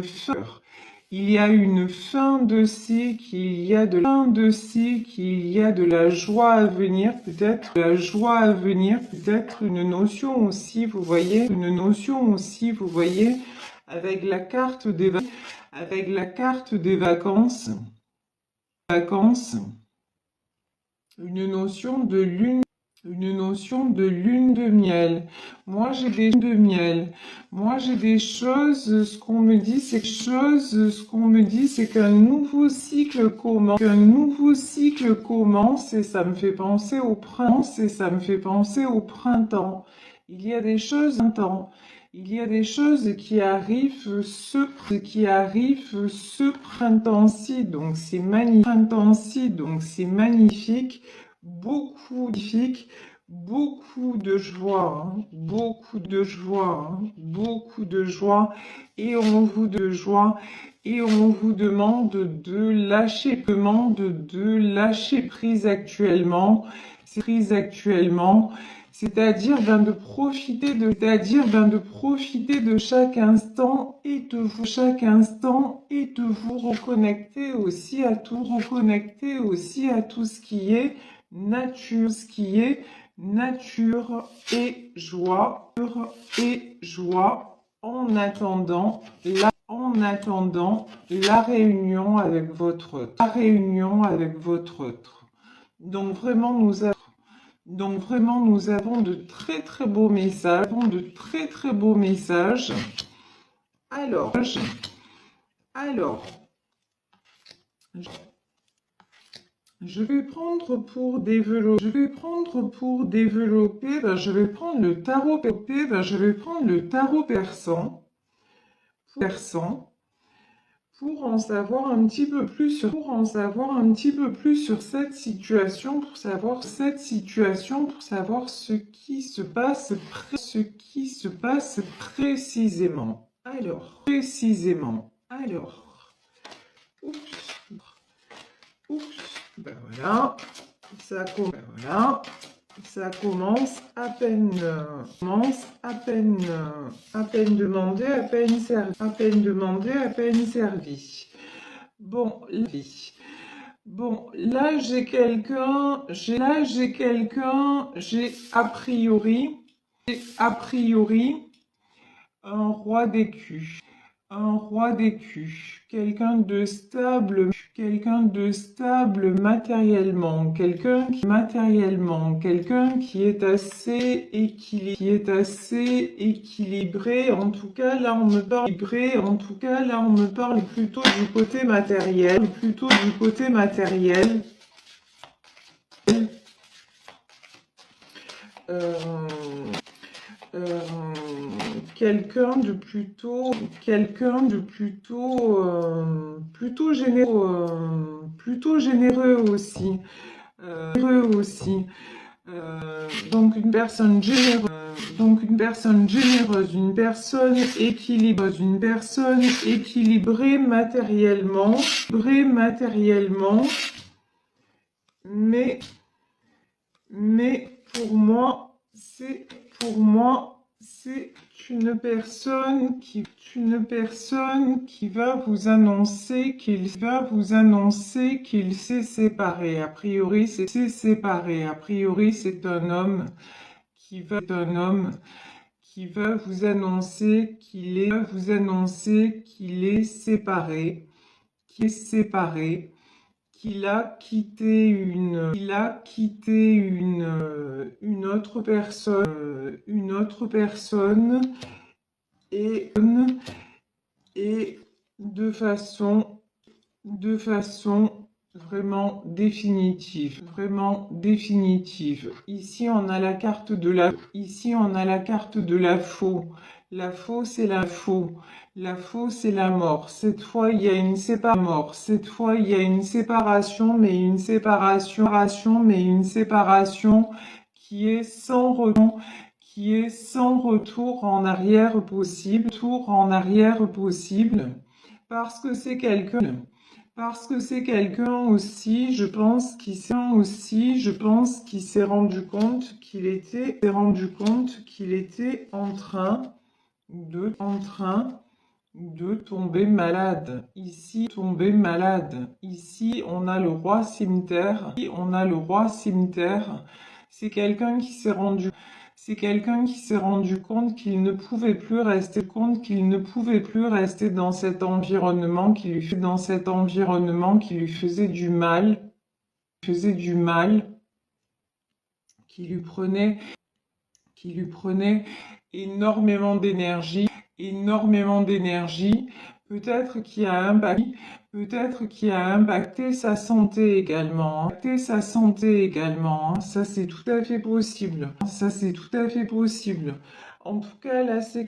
fin. Il y a une fin de cycle, il y a de la fin de cycle, il y a de la joie à venir, peut-être la joie à venir, peut-être une notion aussi, vous voyez, une notion aussi, vous voyez, avec la carte des vacances, une notion de lune. Une notion de lune de miel. Moi, j'ai des lunes de miel. Moi, j'ai des choses, ce qu'on me dit, c'est qu'un nouveau cycle commence. Qu'un nouveau cycle commence et ça me fait penser au printemps. Il y a des choses, il y a des choses qui arrivent ce printemps-ci, donc c'est magnifique. Beaucoup de joie, hein, beaucoup de joie, et on vous demande de lâcher prise actuellement, c'est-à-dire de profiter de chaque instant et de vous reconnecter aussi à tout ce qui est nature et joie en attendant la réunion avec votre autre. Donc vraiment nous avons de très beaux messages, alors je vais prendre pour développer, je vais prendre le tarot persan pour en savoir un petit peu plus sur cette situation, pour savoir ce qui se passe précisément. Alors, ben voilà, ça commence à peine demandé, à peine servi. Bon, là j'ai quelqu'un, j'ai a priori un roi d'écus. Quelqu'un de stable matériellement, quelqu'un qui est assez équilibré. En tout cas, là on me parle plutôt du côté matériel, quelqu'un de plutôt généreux aussi. Donc une personne généreuse, une personne équilibrée matériellement, mais pour moi, c'est une personne qui va vous annoncer qu'il s'est séparé. A priori, c'est un homme qui va vous annoncer qu'il est séparé, qu'il a quitté une autre personne, et de façon vraiment définitive. Ici on a la carte de la faux. La faux, c'est la faux. La faux, c'est la mort. Cette fois, il y a une séparation, mais une séparation qui est sans retour en arrière possible, parce que c'est quelqu'un aussi, je pense, qui s'est rendu compte qu'il était en train de tomber malade. Ici, tomber malade. Ici, on a le roi cimetière. Ici, on a le roi cimetière. C'est quelqu'un qui s'est rendu compte qu'il ne pouvait plus rester dans cet environnement qui lui faisait du mal, qui lui prenait énormément d'énergie, peut-être qui a impacté sa santé également, Ça, c'est tout à fait possible. En tout cas, là, c'est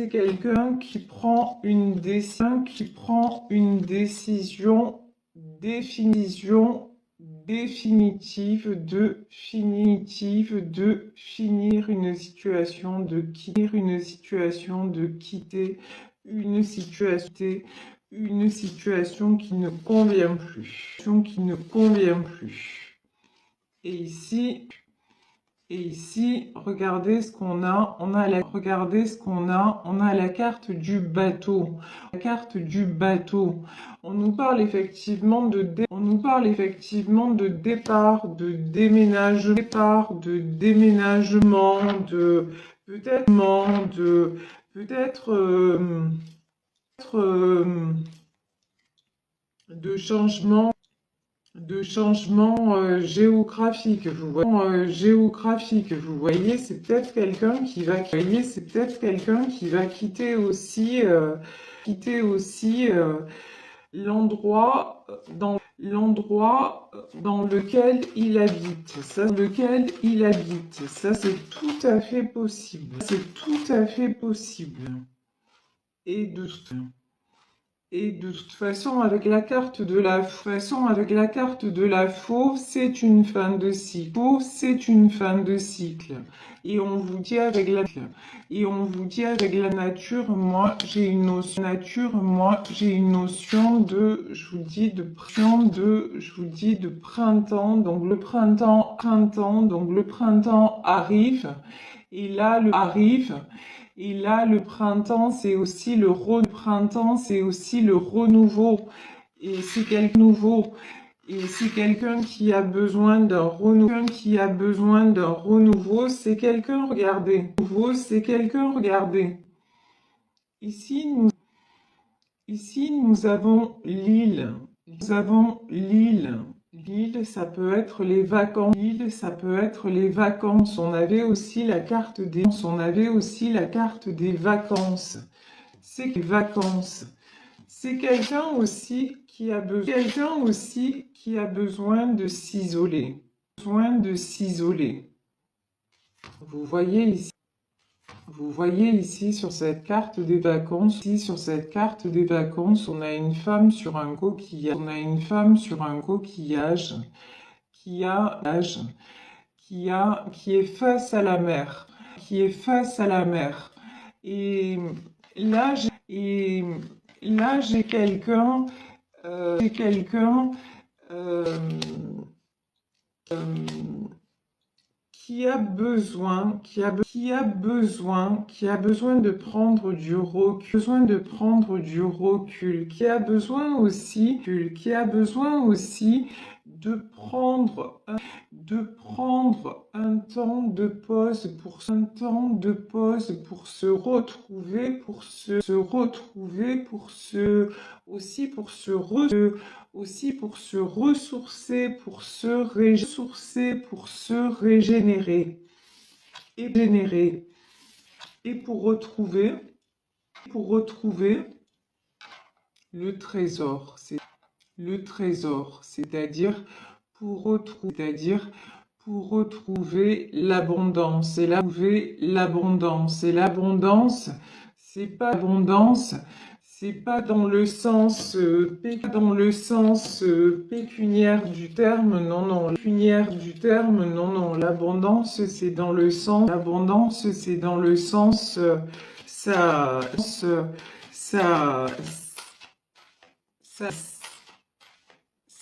quelqu'un qui prend une décision définitive de finir une situation, de quitter une situation qui ne convient plus. Et ici, regardez ce qu'on a. On a la carte du bateau. On nous parle effectivement de départ, de déménagement, peut-être de changement géographique. Vous voyez, c'est peut-être quelqu'un qui va quitter aussi l'endroit dans lequel il habite. Ça, c'est tout à fait possible. Et de toute façon, avec la carte de la faux, c'est une fin de cycle. Et on vous dit avec la nature, moi, j'ai une notion de, je vous dis de printemps. Donc le printemps arrive. Et là, le printemps, c'est aussi le renouveau. Et c'est quelqu'un qui a besoin d'un renouveau. C'est quelqu'un, regardez. Ici, nous avons l'île. L'île, ça peut être les vacances. On avait aussi la carte des vacances. C'est les vacances. C'est quelqu'un aussi qui a besoin de s'isoler. Vous voyez ici sur cette carte des vacances, on a une femme sur un coquillage qui est face à la mer, Et là, j'ai quelqu'un, euh, qui a besoin de prendre du recul, qui a besoin aussi de prendre un temps de pause pour se retrouver, pour se ressourcer, pour se régénérer et pour retrouver le trésor. C'est-à-dire pour retrouver l'abondance. Et l'abondance, c'est pas dans le sens pécuniaire du terme, non. L'abondance, c'est dans le sens, ça, ça, ça,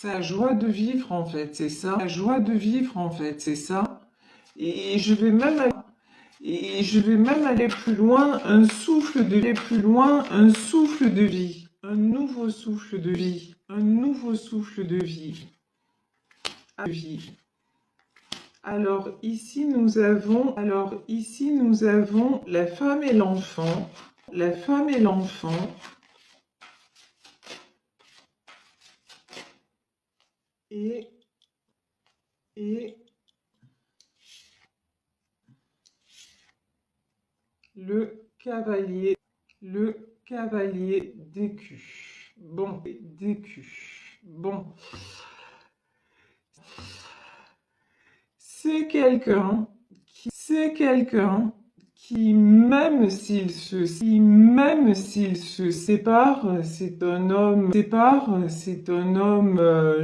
sa joie de vivre, en fait, c'est ça. Et je vais même Et je vais même aller plus loin, un souffle de vie, plus loin, un souffle de vie, un nouveau souffle de vie, un nouveau souffle de vie. Alors ici nous avons, la femme et l'enfant, la femme et l'enfant, et le cavalier d'écus. Bon, d'écus. Bon. C'est quelqu'un qui, même s'il se sépare, c'est un homme,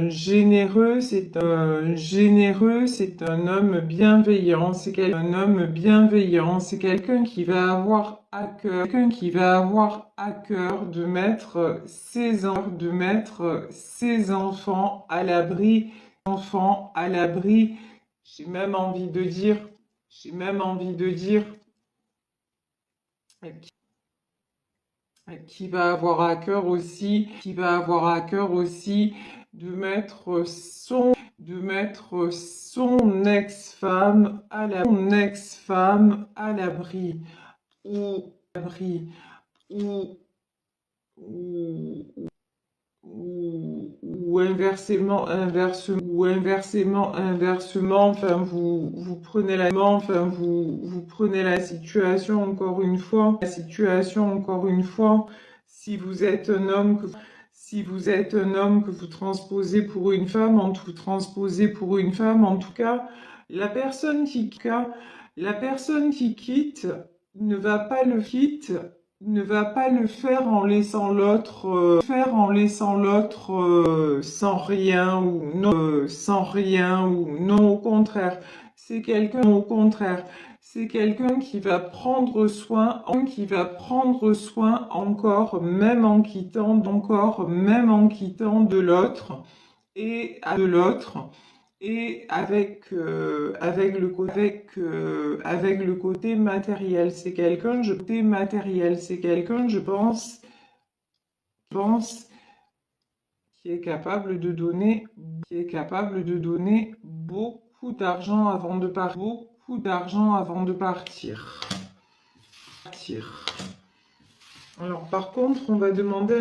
généreux, c'est un homme bienveillant, c'est quelqu'un qui va avoir à cœur de mettre ses enfants à l'abri, j'ai même envie de dire, qui va avoir à cœur aussi, de mettre son ex-femme à l'abri, ou ou ou inversement, enfin vous prenez la situation encore une fois, si vous êtes un homme que vous transposez pour une femme, en tout cas, la personne qui quitte ne va pas le faire en laissant l'autre sans rien ou non, au contraire, c'est quelqu'un qui va prendre soin, encore même en quittant de l'autre et avec le côté matériel. C'est quelqu'un, je pense, qui est capable de donner, beaucoup d'argent avant de partir. Alors par contre, on va demander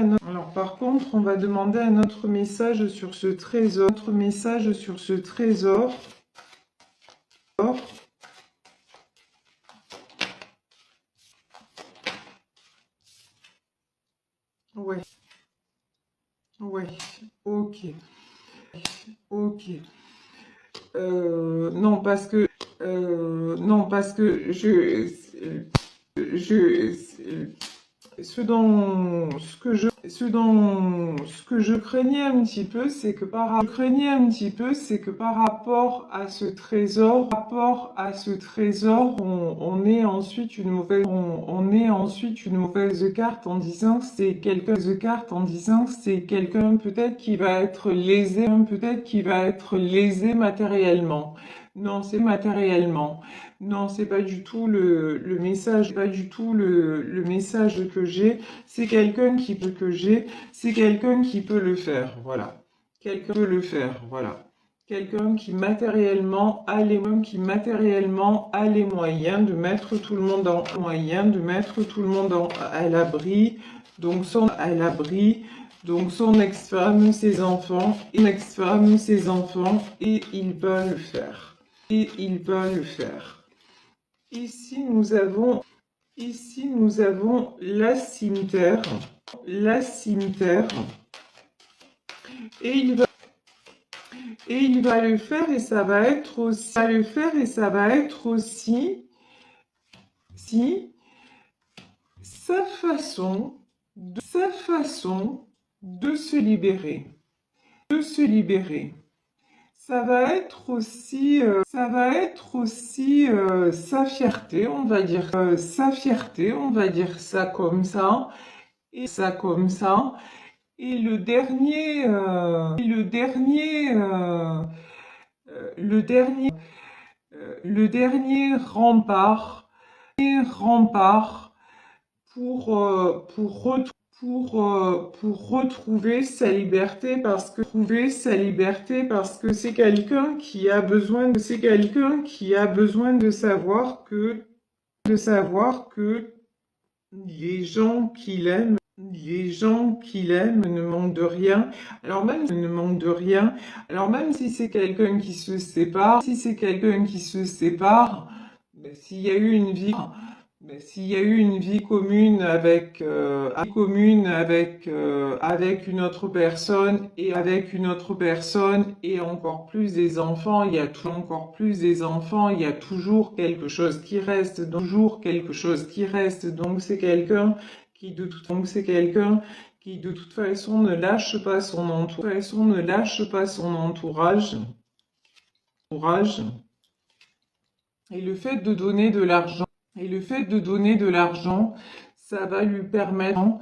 un autre message sur ce trésor. Ouais, ok. Non, parce que ce que je craignais un petit peu, c'est que par rapport à ce trésor, on ait ensuite une mauvaise carte en disant que c'est quelqu'un peut-être qui va être lésé matériellement. Non, c'est matériellement. Non, c'est pas du tout le message, le message que j'ai. C'est quelqu'un qui peut le faire, voilà. Quelqu'un qui matériellement a les moyens de mettre tout le monde à l'abri. Donc son ex-femme, ses enfants, et il va le faire. Ici, nous avons la cimetière, et il va le faire, et ça va être aussi, sa façon de se libérer, Ça va être aussi, sa fierté, on va dire, ça comme ça, et Et le dernier rempart, rempart pour retrouver sa liberté parce que c'est quelqu'un qui a besoin de savoir que les gens qu'il aime ne manquent de rien. Alors même si c'est quelqu'un qui se sépare, ben, s'il y a eu une vie commune avec une autre personne et encore plus des enfants, il y a toujours quelque chose qui reste, donc c'est quelqu'un qui de toute façon ne lâche pas son entourage. Et le fait de donner de l'argent, ça va lui permettre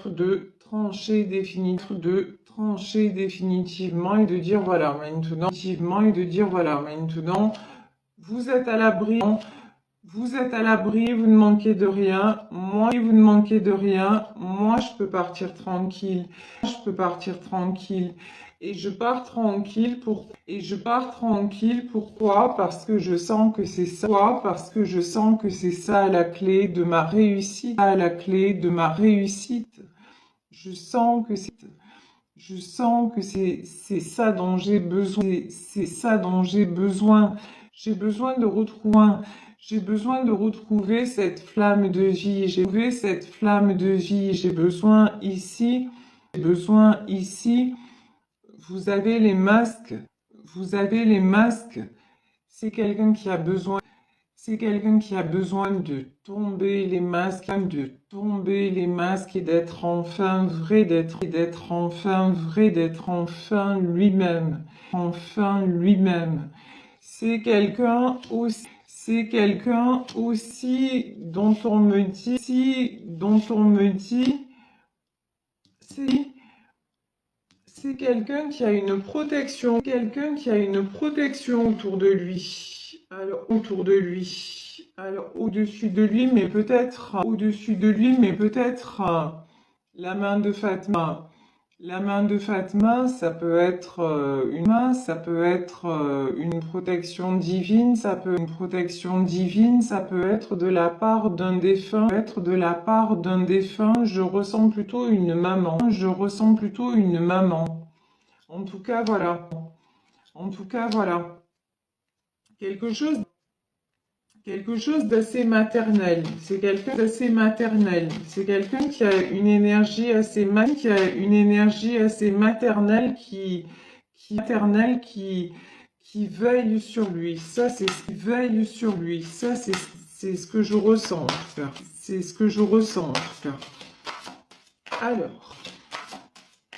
de trancher définitivement et de dire voilà, maintenant, vous êtes à l'abri, vous ne manquez de rien, moi, je peux partir tranquille, Et je pars tranquille pourquoi? Parce que je sens que c'est ça, la clé de ma réussite, Je sens que c'est ça dont j'ai besoin, J'ai besoin de retrouver, cette flamme de vie. J'ai besoin ici, vous avez les masques, C'est quelqu'un qui a besoin, de tomber les masques, et d'être enfin vrai, d'être enfin lui-même, C'est quelqu'un aussi, dont on me dit, c'est quelqu'un qui a une protection, autour de lui. Alors, au-dessus de lui, mais peut-être, la main de Fatma. Ça peut être une protection divine, ça peut être de la part d'un défunt, Je ressens plutôt une maman, En tout cas, voilà. Quelque chose d'assez maternel. C'est quelqu'un qui a une énergie assez maternelle qui veille sur lui. Ça, c'est ce que je ressens, en tout cas.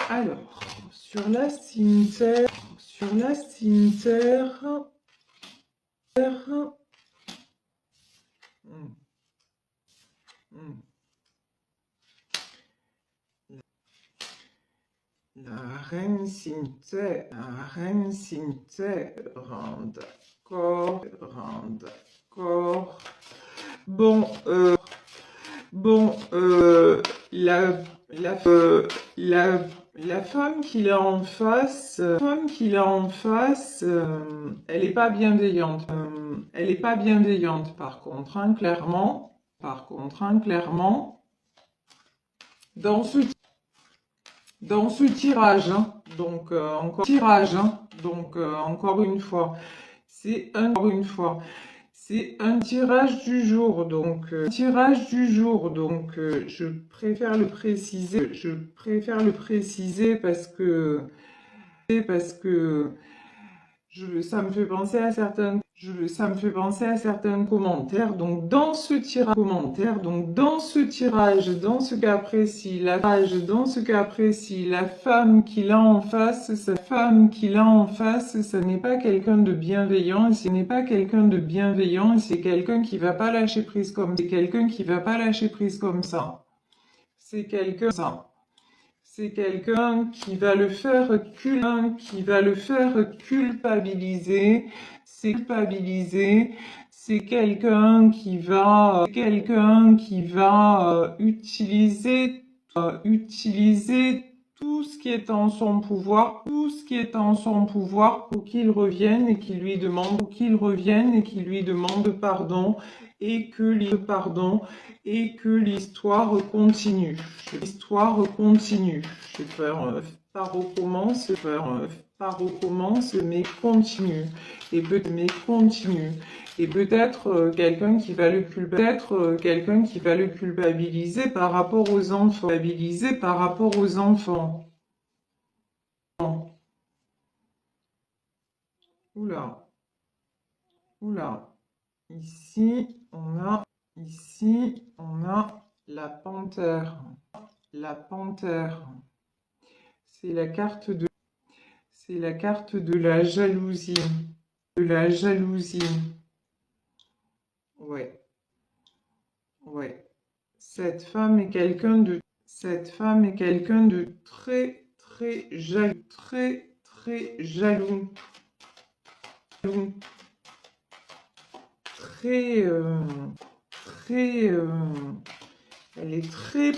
Alors, sur la cimetière, hmm, hmm. La reine cimetière, d'accord. Bon, la femme qu'il a en face, elle est pas bienveillante. Par contre, hein, clairement. Dans ce tirage, hein, encore une fois, c'est un tirage du jour, je préfère le préciser parce que ça me fait penser à certains commentaires. Donc dans ce tirage, dans ce cas précis, la femme qu'il a en face, ça n'est pas quelqu'un de bienveillant, et c'est quelqu'un qui va pas lâcher prise comme ça. C'est quelqu'un qui va le faire culpabiliser. c'est quelqu'un qui va utiliser tout ce qui est en son pouvoir, pour qu'il revienne et qu'il lui demande pardon et que l'histoire continue. Je vais faire pas recommence, mais continue. Mais continue. Et peut-être quelqu'un qui va le culpabiliser par rapport aux enfants. Oula, oula. Ici, on a la panthère. La panthère. C'est la carte de, c'est la carte de la jalousie. Ouais, ouais. Cette femme est quelqu'un de très, très jaloux, très jaloux, très, très, elle est très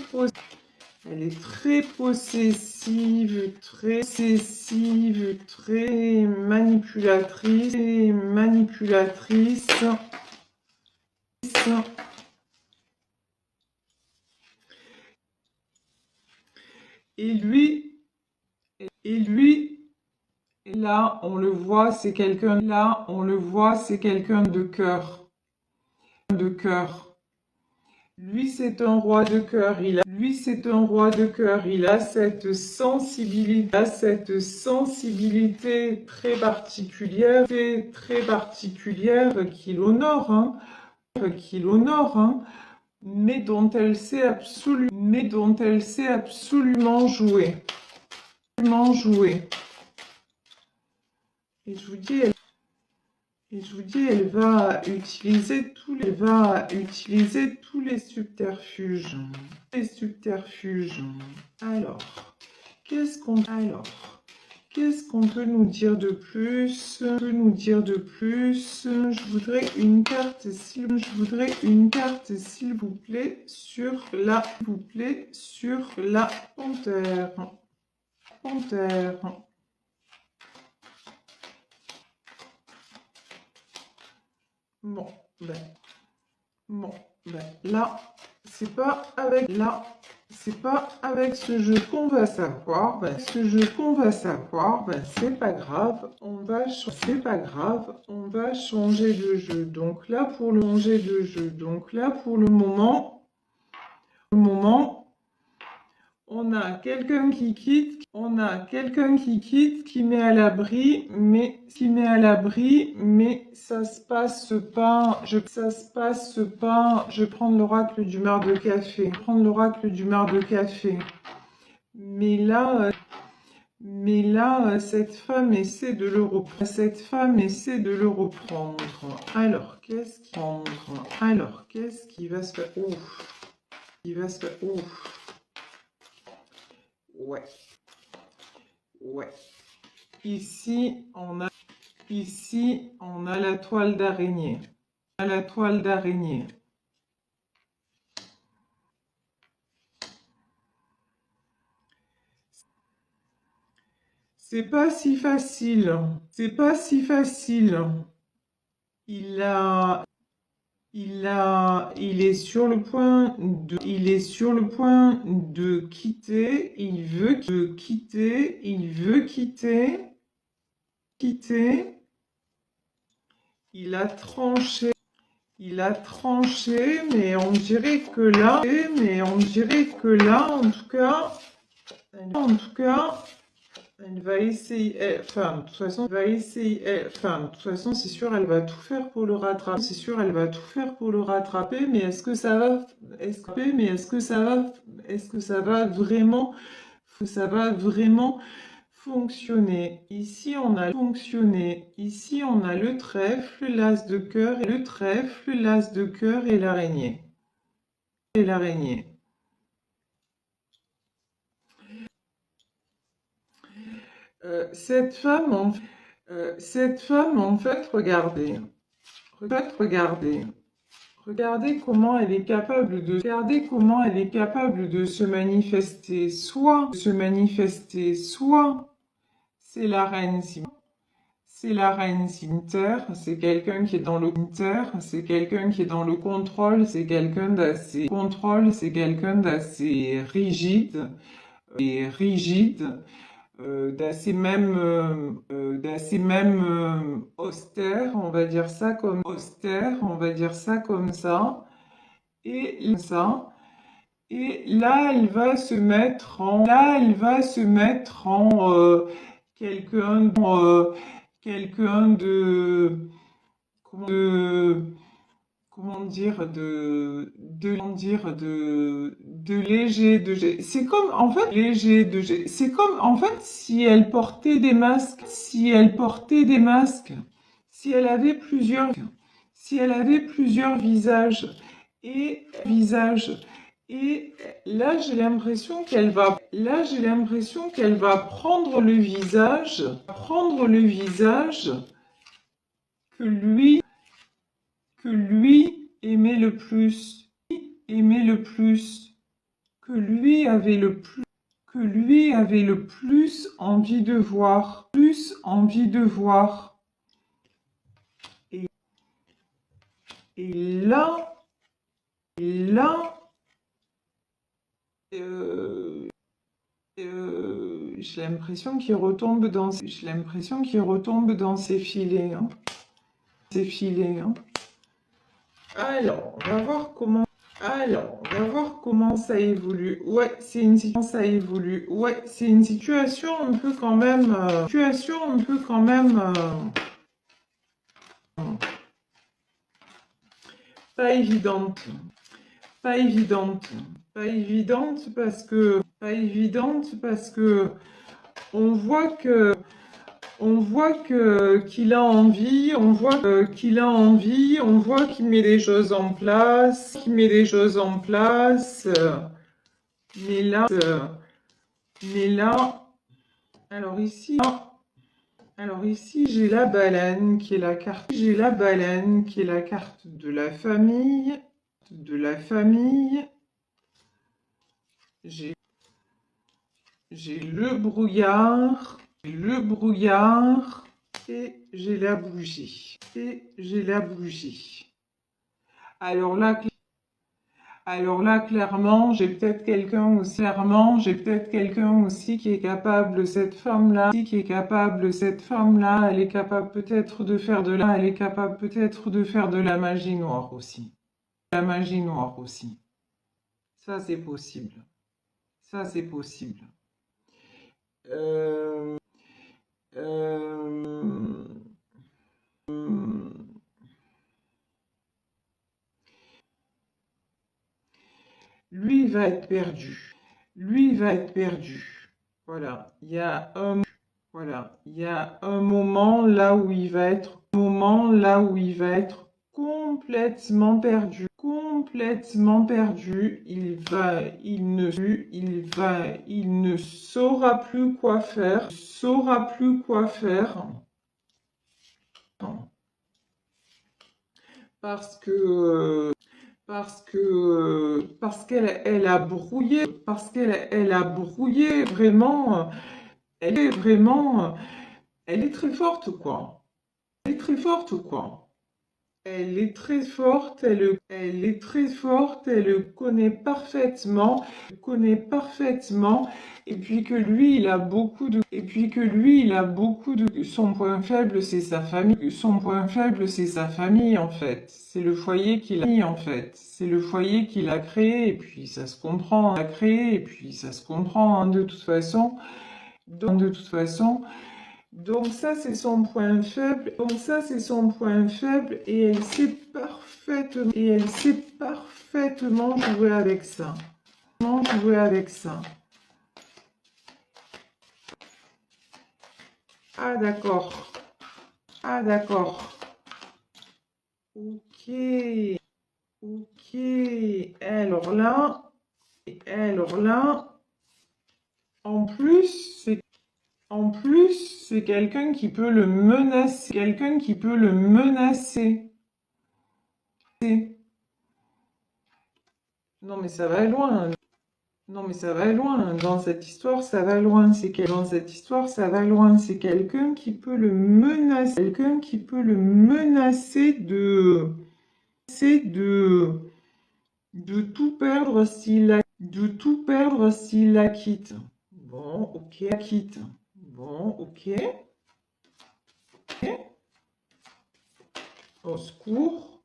elle est très possessive, très manipulatrice, Et lui, là, on le voit, c'est quelqu'un de cœur, Lui, c'est un roi de cœur. Il a cette sensibilité très particulière qu'il honore, hein, mais dont elle sait absolument jouer. Et je vous dis, elle va utiliser tous les subterfuges. Alors, qu'est-ce qu'on peut nous dire de plus? Je voudrais une carte, s'il vous plaît, sur la panthère. Bon, là, c'est pas avec ce jeu qu'on va savoir. C'est pas grave. On va changer de jeu. Donc là, pour le moment, on a quelqu'un qui quitte, qui met à l'abri, mais ça se passe pas. Je vais prendre l'oracle du mar de café. Mais là, cette femme essaie de le reprendre. Alors, qu'est-ce qui va se faire? Ouf. Ouf. Ouais. Ici, on a la toile d'araignée. C'est pas si facile. Il est sur le point de quitter. Il veut quitter. Il a tranché, mais on dirait que là, en tout cas, elle va essayer, enfin, de toute façon, c'est sûr, elle va tout faire pour le rattraper. Mais est-ce que ça va, vraiment, fonctionner? Ici, on a le trèfle, l'as de cœur, et l'araignée. Cette femme, en fait, regardez. Regardez. Regardez comment elle est capable de, regardez comment elle est capable de se manifester. Soit c'est la reine Sim- c'est la reine Sinter, c'est quelqu'un qui est dans le c'est quelqu'un qui est dans le contrôle, c'est quelqu'un d'assez rigide et rigide, d'assez même austère, on va dire ça comme austère, on va dire ça comme ça. Et ça. Et là, elle va se mettre en quelqu'un, quelqu'un de, comment dire, de léger, c'est comme, en fait, c'est comme, en fait, si elle portait des masques, si elle avait plusieurs, visages, et et là, j'ai l'impression qu'elle va prendre le visage que lui aimait le plus, que lui avait le plus, envie de voir, Et, et là, euh, j'ai l'impression qu'il retombe dans ses filets, hein. Alors, on va voir comment. Ça évolue. Ouais, c'est une situation, ça évolue. Ouais, c'est une situation un peu quand même, pas évidente, pas évidente, pas évidente parce que on voit que qu'il a envie, on voit qu'il met des choses en place, mais là, alors ici, j'ai la baleine qui est la carte, de la famille, J'ai le brouillard, et j'ai la bougie, Alors là, clairement, j'ai peut-être quelqu'un aussi qui est capable, elle est capable peut-être de faire de la magie noire aussi. Ça, c'est possible. Euh, euh, Lui, il va être perdu. Voilà. Il y a un moment là où il va être, complètement perdu. Il ne saura plus quoi faire. Parce que, parce qu'elle elle a brouillé vraiment, elle est très forte, quoi. Elle est très forte, elle le connaît parfaitement, et puis que lui, il a beaucoup de, son point faible, c'est sa famille, en fait. C'est le foyer qu'il a créé, et puis ça se comprend, hein, de toute façon. Donc ça, c'est son point faible. Et elle sait parfaitement jouer avec ça. Ah d'accord. Ok. Alors là, en plus, c'est quelqu'un qui peut le menacer. Non, mais ça va loin. Non, mais ça va loin. Dans cette histoire, ça va loin. Dans cette histoire, ça va loin. C'est quelqu'un qui peut le menacer. Quelqu'un qui peut le menacer de, de tout perdre s'il la quitte. Bon, ok, la quitte. Bon, ok. Au secours.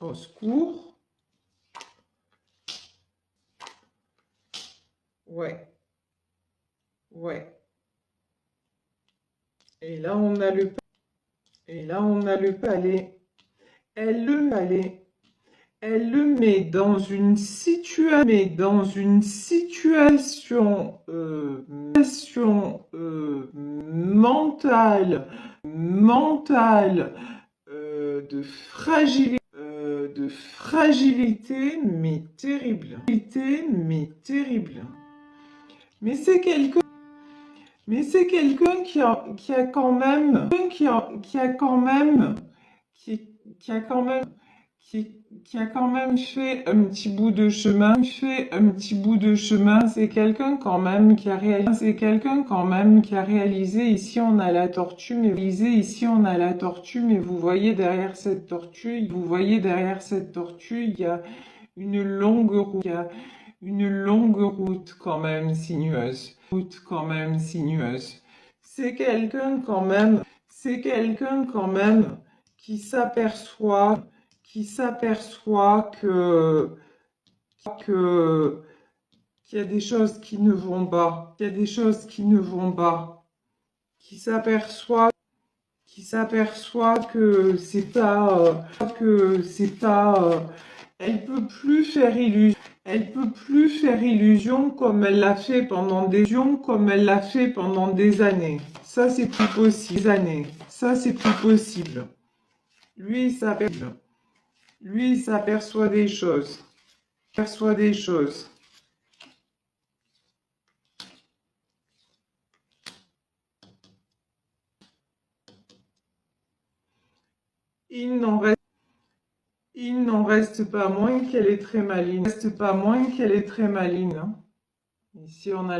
Au secours. Ouais. Ouais. Et là, on a le palais. Elle le palais. Elle le met dans une situation, mentale, de fragilité, mais terrible. Mais c'est quelqu'un, qui a quand même, qui a quand même, qui a quand même fait un petit bout de chemin, c'est quelqu'un quand même qui a réalisé, ici on a la tortue, mais vous voyez derrière cette tortue, il y a une longue route, quand même sinueuse, C'est quelqu'un quand même qui s'aperçoit, que qu'il y a des choses qui ne vont pas, qui s'aperçoit que c'est pas, elle peut plus faire illusion. Comme elle l'a fait pendant des années. Ça, c'est plus possible. Lui, il s'aperçoit des choses. Il n'en reste pas moins qu'elle est très maline. Hein. Ici, on a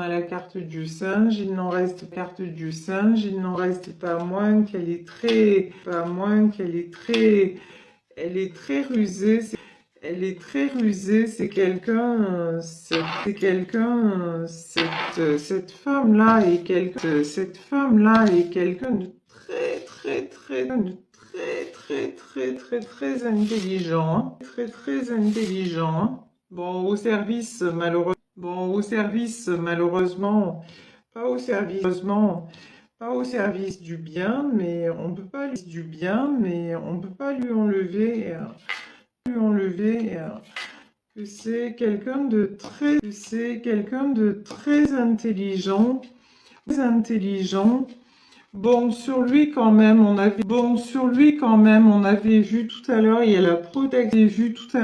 la carte du singe. Il n'en reste pas moins qu'elle est très, elle est très rusée. C'est quelqu'un, cette femme-là est quelqu'un, de très intelligent, hein. Très intelligent, hein. Bon, au service, malheureusement, pas au service, du bien, mais on peut pas lui enlever, que c'est quelqu'un de très intelligent, Bon, sur lui quand même, on avait vu tout à l'heure, il y a la protection,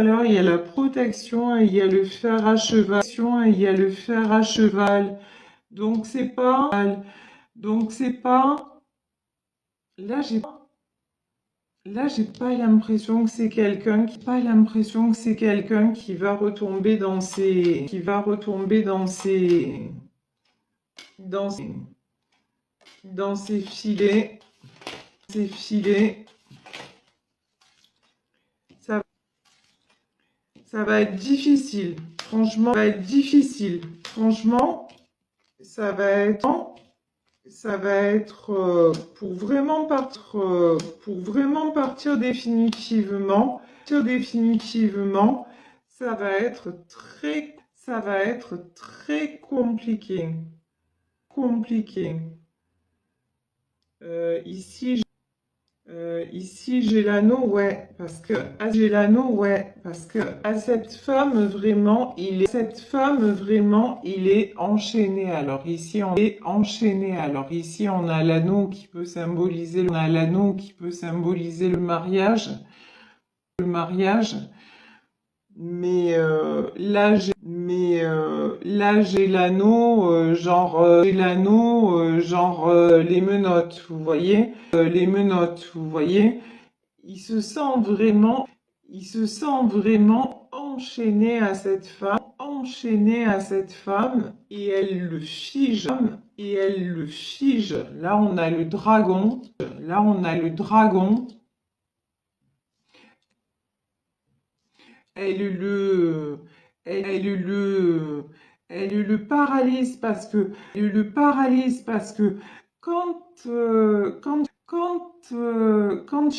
et il y a le fer à cheval. Donc c'est pas, là j'ai pas l'impression que c'est quelqu'un qui va retomber dans ses, dans ses, filets, Ça, ça va être difficile. Franchement, ça va être pour vraiment partir définitivement, ça va être très compliqué. Euh, ici, Ici, j'ai l'anneau, ouais, parce que à cette femme vraiment, il est enchaîné. Alors ici, on a l'anneau qui peut symboliser, le mariage, mais là, j'ai l'anneau, les menottes, vous voyez, il se sent vraiment enchaîné à cette femme, et elle le fige. Là, on a le dragon, là, on a le dragon. Elle le, elle le, elle le paralyse parce que quand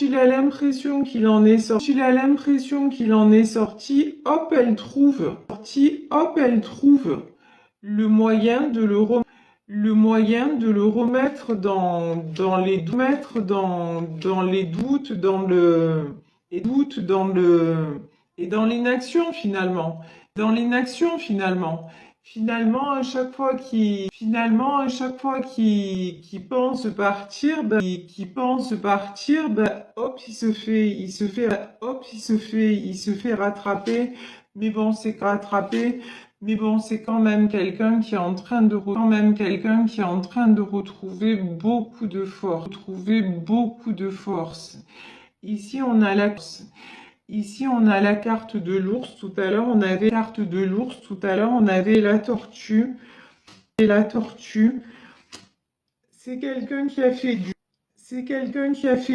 il a l'impression qu'il en est sorti, hop, elle trouve le moyen de le remettre dans les doutes, et dans l'inaction finalement. Finalement, à chaque fois qu'il pense partir, hop, il se fait rattraper. Mais bon, c'est quand même quelqu'un qui est en train de retrouver beaucoup de force. Ici, on a la Ici, on a la carte de l'ours. Tout à l'heure, on avait la tortue. Et la tortue, c'est quelqu'un qui a fait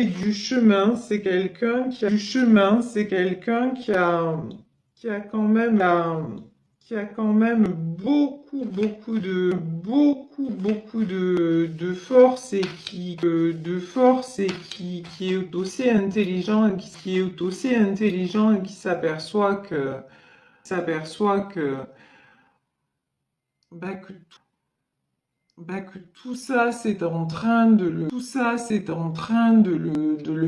du chemin. Qui a quand même, de force qui est aussi intelligent et qui s'aperçoit que tout ça, c'est en train de le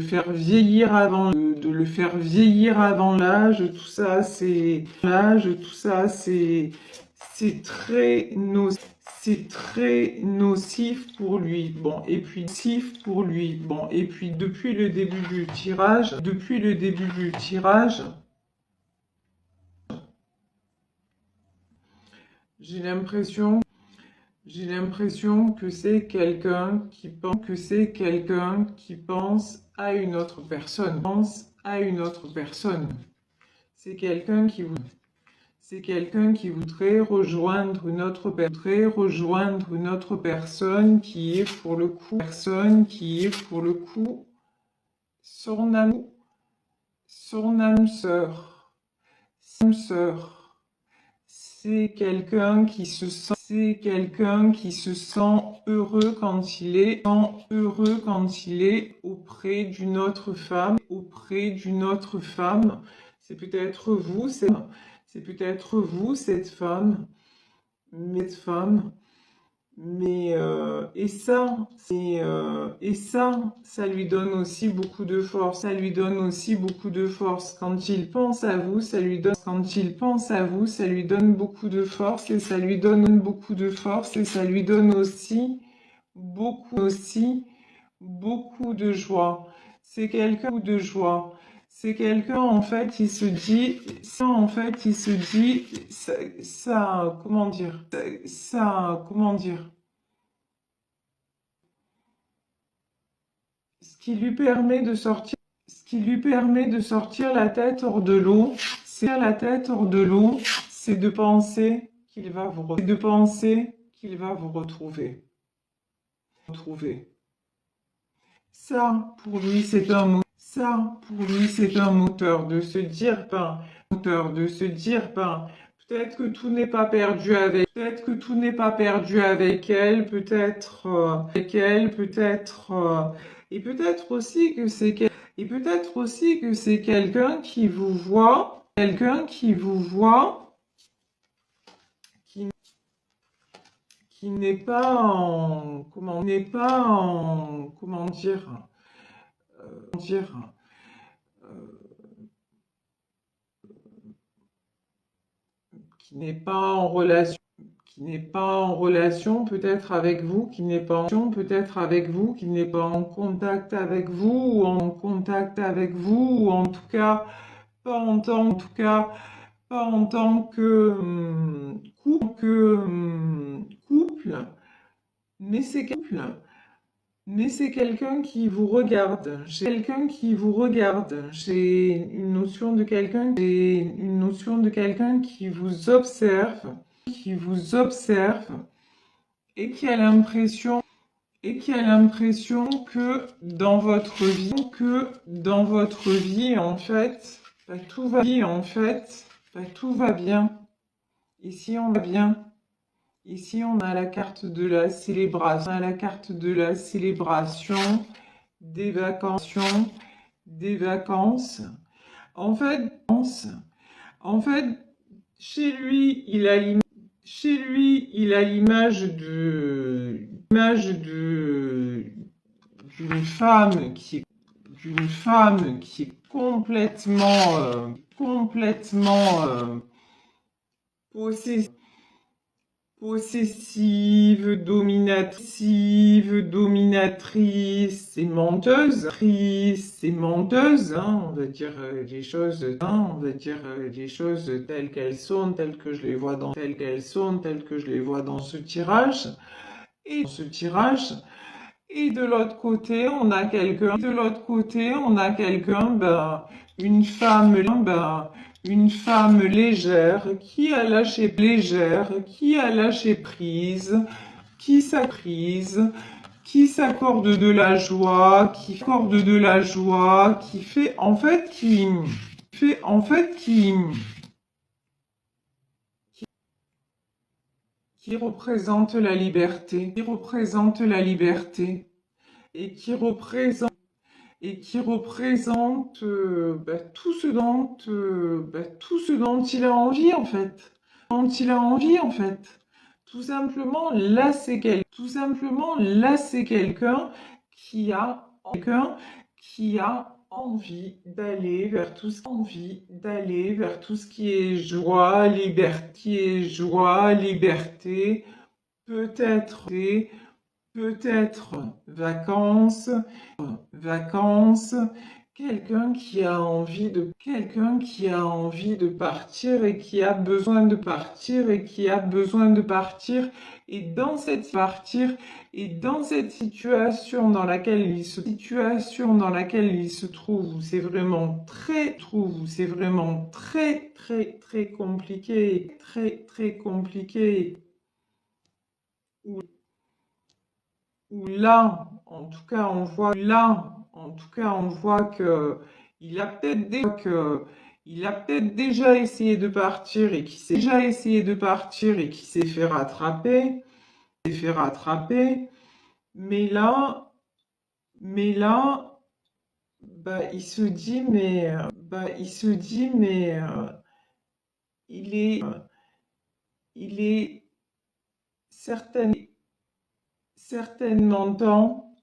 faire vieillir avant l'âge. Tout ça, c'est très nocif pour lui. Bon, et puis depuis le début du tirage, j'ai l'impression que c'est quelqu'un qui pense à une autre personne. C'est quelqu'un qui voudrait rejoindre une autre personne qui est pour le coup son âme sœur. C'est quelqu'un qui se sent heureux quand il est auprès d'une autre femme, C'est peut-être vous, cette femme, ça lui donne aussi beaucoup de force. Quand il pense à vous, ça lui donne beaucoup de force et ça lui donne beaucoup de joie. C'est quelqu'un, en fait, comment dire, ce qui lui permet de sortir la tête hors de l'eau, c'est de penser qu'il va vous retrouver. Ça, pour lui, c'est un moteur de se dire, peut-être que tout n'est pas perdu avec elle, et peut-être aussi que c'est quelqu'un qui vous voit, qui, qui n'est pas en, comment dire, qui n'est pas en relation peut-être avec vous, qui n'est pas en contact avec vous, ou en tout cas pas en tant que couple, mais Mais c'est quelqu'un qui vous regarde. J'ai quelqu'un qui vous regarde. J'ai une notion de quelqu'un, j'ai une notion de quelqu'un qui vous observe et qui a l'impression que dans votre vie en fait, tout va bien. Ici on va bien. Ici, on a la carte de la célébration, on a la carte de la célébration, des vacances. En fait, en fait, chez lui, il a l'image d'une femme qui est complètement possésive. Possessive, dominatrice et menteuse, hein, on va dire les choses telles qu'elles sont, telles que je les vois dans ce tirage. Et de l'autre côté, ben, une femme légère, qui a lâché prise, qui s'accorde de la joie, qui fait en fait, qui représente la liberté, et qui représente tout ce dont il a envie en fait. Tout simplement, là, c'est quelqu'un qui a envie d'aller vers tout ce qui est joie, liberté, peut-être, peut-être vacances, quelqu'un qui a envie de partir et qui a besoin de partir et dans cette situation dans laquelle il se trouve, où c'est vraiment très compliqué, où là, en tout cas, on voit que il a peut-être déjà essayé de partir et qui s'est fait rattraper, mais là, bah, mais il est, certain, certainement temps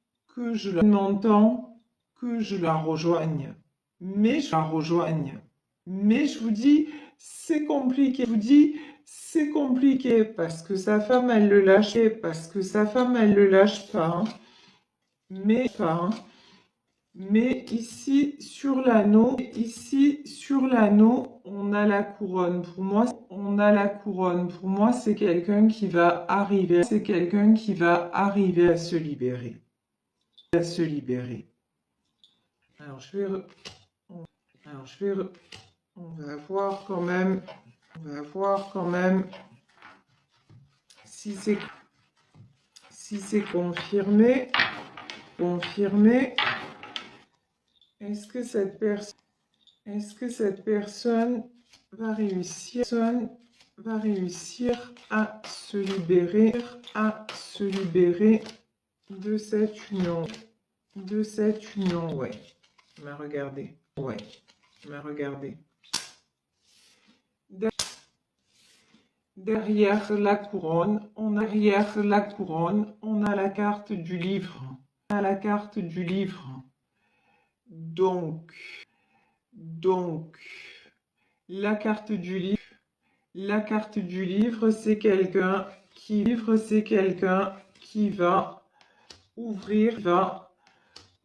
que je la rejoigne. Mais je vous dis, c'est compliqué. C'est compliqué parce que sa femme, elle le lâche, pas. Hein. Mais ici, sur l'anneau, on a la couronne. Pour moi, c'est quelqu'un qui va arriver, à se libérer. Alors, on va voir quand même, si c'est confirmé. Est-ce que cette personne va réussir, à se libérer de cette union, ouais. Mais regardez, Derrière la couronne, on a la carte du livre. Donc, la carte du livre, c'est quelqu'un qui va ouvrir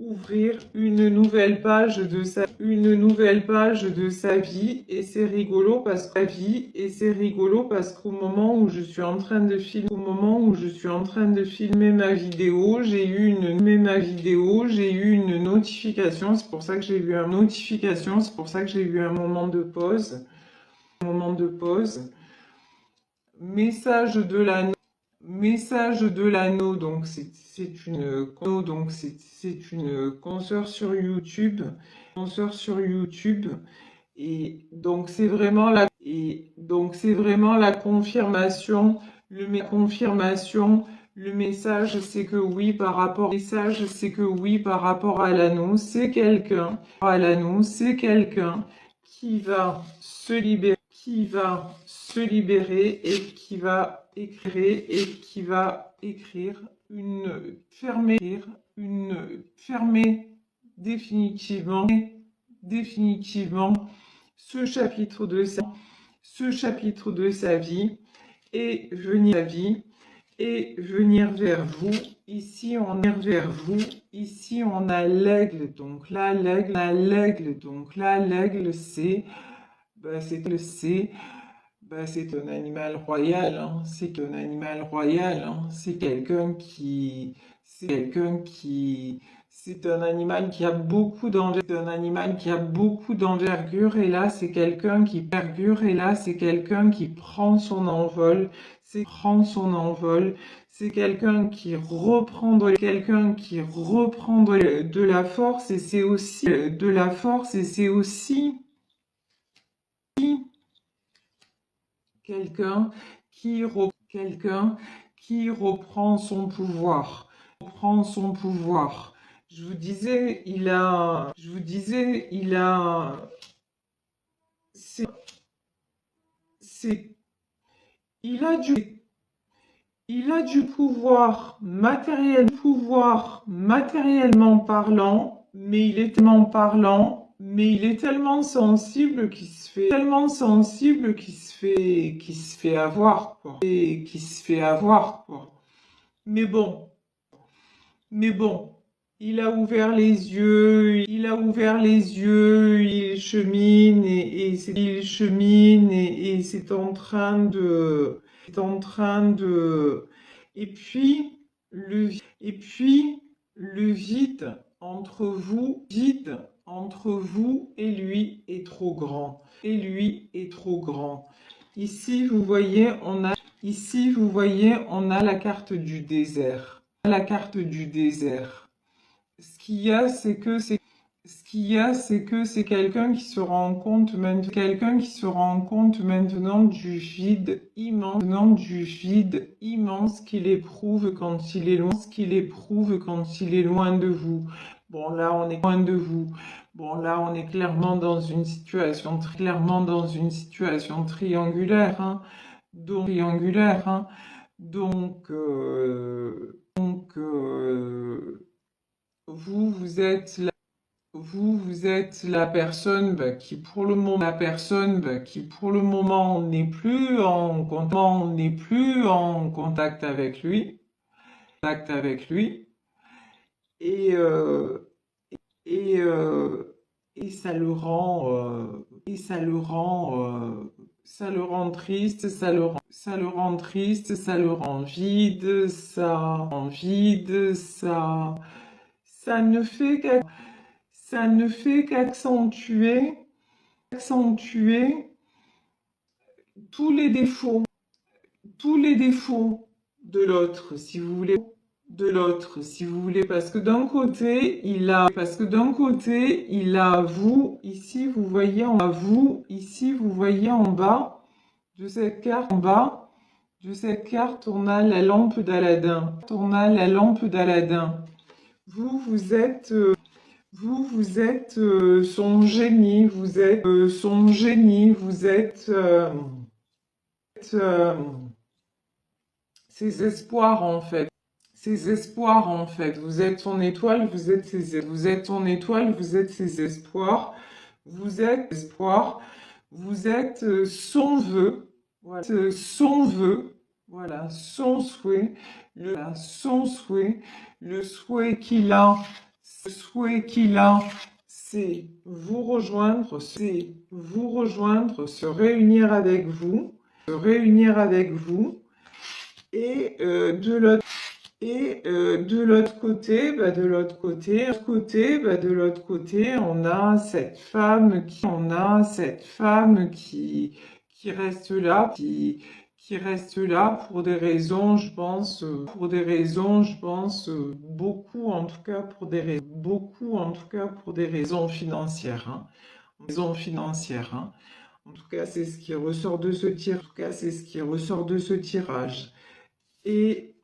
ouvrir une nouvelle page de sa vie, et c'est rigolo parce qu'au moment où je suis en train de filmer ma vidéo, j'ai eu une notification, c'est pour ça que j'ai eu un moment de pause, message de la donc c'est une consoeur sur YouTube, et donc c'est vraiment la confirmation, le message c'est que oui par rapport à l'anneau, c'est quelqu'un qui va se libérer, et qui va écrire fermer définitivement ce chapitre de sa vie, et venir vers vous. Ici on a l'aigle, donc là l'aigle c'est c'est un animal royal, hein. C'est c'est un animal qui a beaucoup d'envergure, et là c'est quelqu'un qui prend son envol, c'est quelqu'un qui reprend de la force, et c'est aussi quelqu'un qui reprend son pouvoir. Je vous disais, c'est, c'est, il a du pouvoir matériellement parlant, mais il est tellement sensible qu'il se fait avoir, quoi. Mais bon, il a ouvert les yeux, il chemine, et c'est en train de, et puis le vide entre vous et lui est trop grand, Ici, vous voyez, on a la carte du désert. Ce qu'il y a, c'est que c'est quelqu'un qui se rend compte maintenant du vide immense qu'il éprouve quand il est loin de vous. Bon, là, on est clairement dans une situation triangulaire, hein. Donc, vous êtes la personne qui pour le moment n'est plus en contact avec lui, et ça le rend triste, ça le rend vide, ça ne fait qu'accentuer tous les défauts, de l'autre, si vous voulez, parce que d'un côté, il a vous, ici, vous voyez en bas de cette carte, on a la lampe d'Aladin. Vous êtes son génie, euh, ses espoirs en fait. Vous êtes son étoile, vous êtes ses espoirs. Vous êtes son vœu. Voilà, son souhait, le souhait qu'il a, Le souhait qu'il a, c'est vous rejoindre, se réunir avec vous, et de l'autre côté, on a cette femme qui reste là, qui reste là pour des raisons, je pense, beaucoup en tout cas pour des raisons financières, hein. En tout cas, c'est ce qui ressort de ce tirage. Et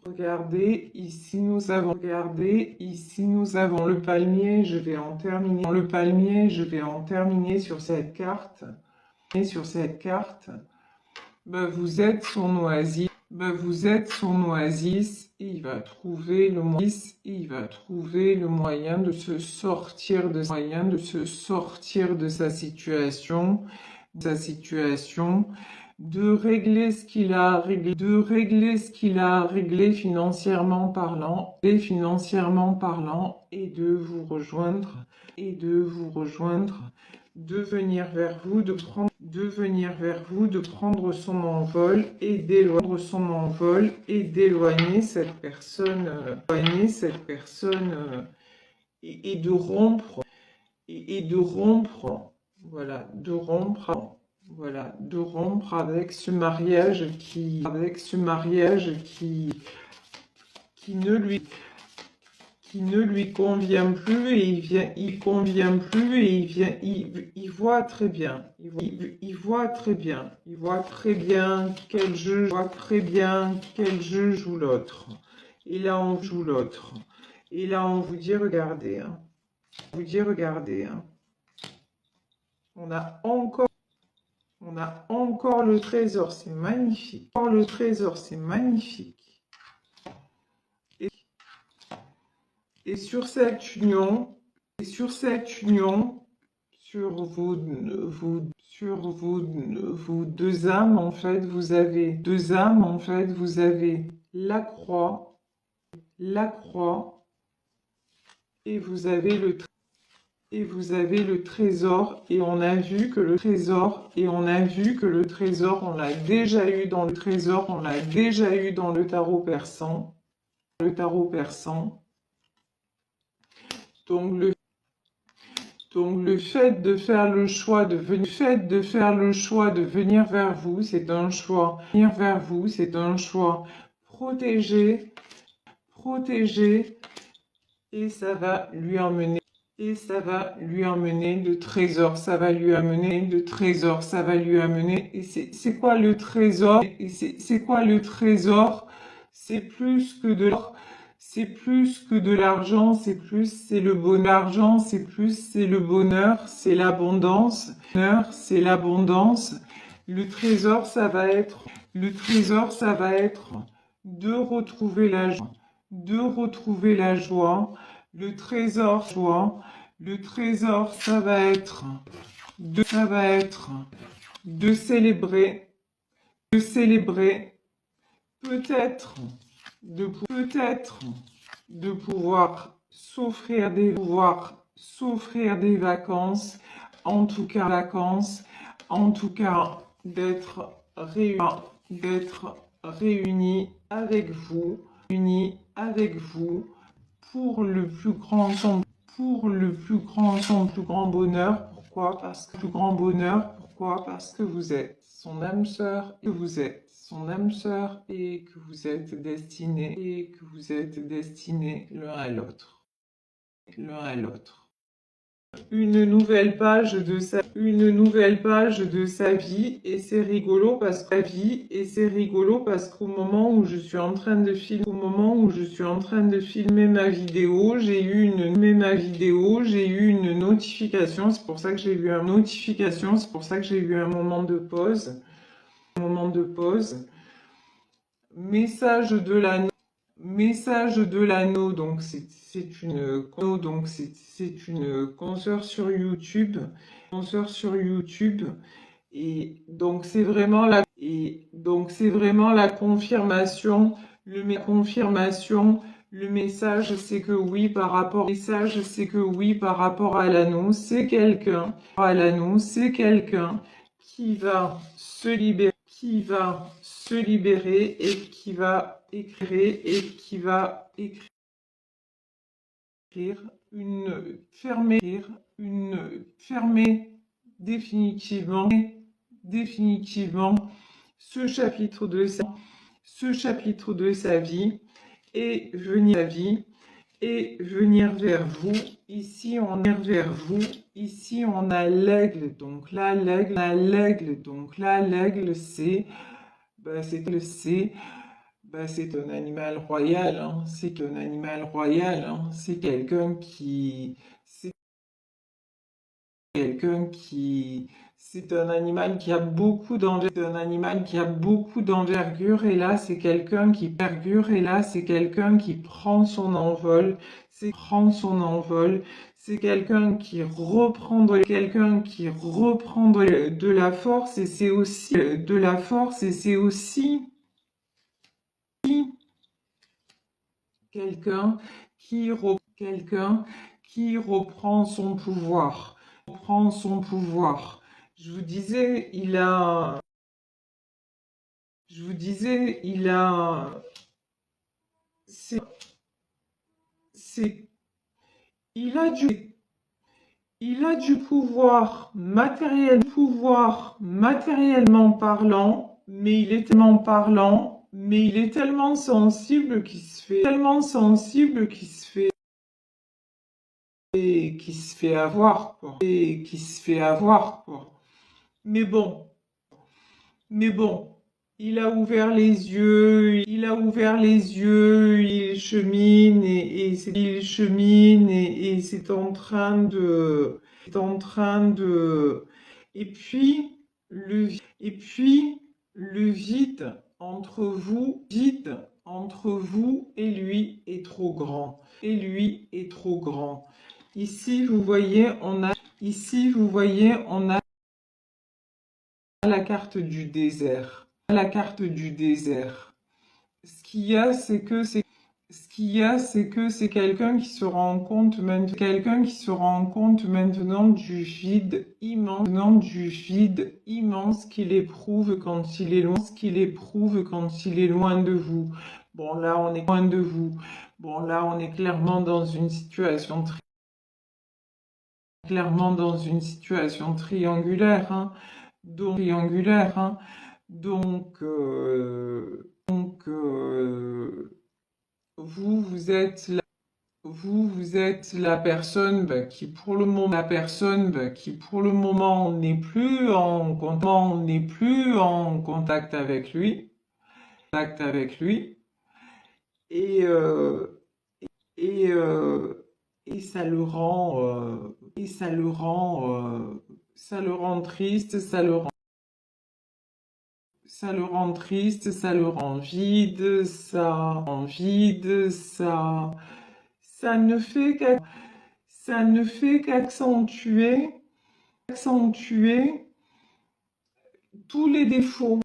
regardez, ici nous avons le palmier. Je vais en terminer sur cette carte. Vous êtes son oasis. Et il va trouver le moyen de se sortir de sa situation, de régler ce qu'il a à régler financièrement parlant, et de vous rejoindre, de venir vers vous, de prendre son envol et d'éloigner cette personne, et de rompre, de rompre avec ce mariage qui ne lui convient plus, et il voit très bien qu'elle joue l'autre. Et là on vous dit regardez, on a encore le trésor, c'est magnifique. Et sur cette union, sur vos deux âmes, en fait, vous avez la croix, et vous avez le trésor, et on a vu que le trésor, on l'a déjà eu dans le tarot persan. Donc le fait de faire le choix de venir vers vous, c'est un choix. Protégé, et ça va lui emmener. De trésors, et c'est quoi le trésor? C'est plus que de l'or, c'est le bonheur, c'est le bonheur, c'est l'abondance, Le trésor, ça va être, de retrouver la joie, Le trésor, ça va être de célébrer, peut-être, de pouvoir s'offrir des vacances, en tout cas, d'être réunis avec vous, pour le plus grand bonheur. Pourquoi? Parce que vous êtes son âme sœur, et que vous êtes destinés l'un à l'autre. Une nouvelle page de sa vie, et c'est rigolo parce qu'au moment où je suis en train de filmer ma vidéo, j'ai eu une notification, c'est pour ça que j'ai eu un moment de pause. Message de l'anneau, donc c'est une consoeur sur YouTube, et donc c'est vraiment la confirmation, Le message, c'est que oui, par rapport à l'annonce, c'est quelqu'un, qui va se libérer et qui va écrire fermer définitivement ce chapitre de sa vie et venir vers vous. Ici, on a l'aigle. Donc là, l'aigle, c'est, c'est un animal royal, hein. C'est un animal royal, hein. C'est un animal qui a beaucoup d'envergure, et là c'est quelqu'un qui prend son envol, c'est quelqu'un qui reprend de la force, et c'est aussi quelqu'un quelqu'un qui reprend son pouvoir, Je vous disais, c'est, c'est, il a du pouvoir matériellement parlant, mais il est tellement sensible qui se fait avoir, quoi. Mais bon, il a ouvert les yeux, il chemine et c'est en train de, et puis le vide entre vous et lui est trop grand, Ici, vous voyez, on a la carte du désert. Ce qu'il y a, c'est que c'est quelqu'un qui se rend compte maintenant du vide immense qu'il éprouve quand il est loin de vous. Bon, là, on est clairement dans une situation triangulaire, hein. Donc, vous êtes la personne qui pour le moment n'est plus en contact avec lui, et et et ça le rend triste, ça le rend vide, ça ne fait qu'accentuer tous les défauts,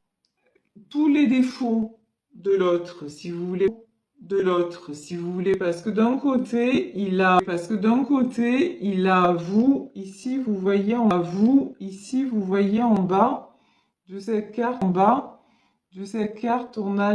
de l'autre, si vous voulez, parce que d'un côté, il a vous, ici, vous voyez en bas de cette carte, on a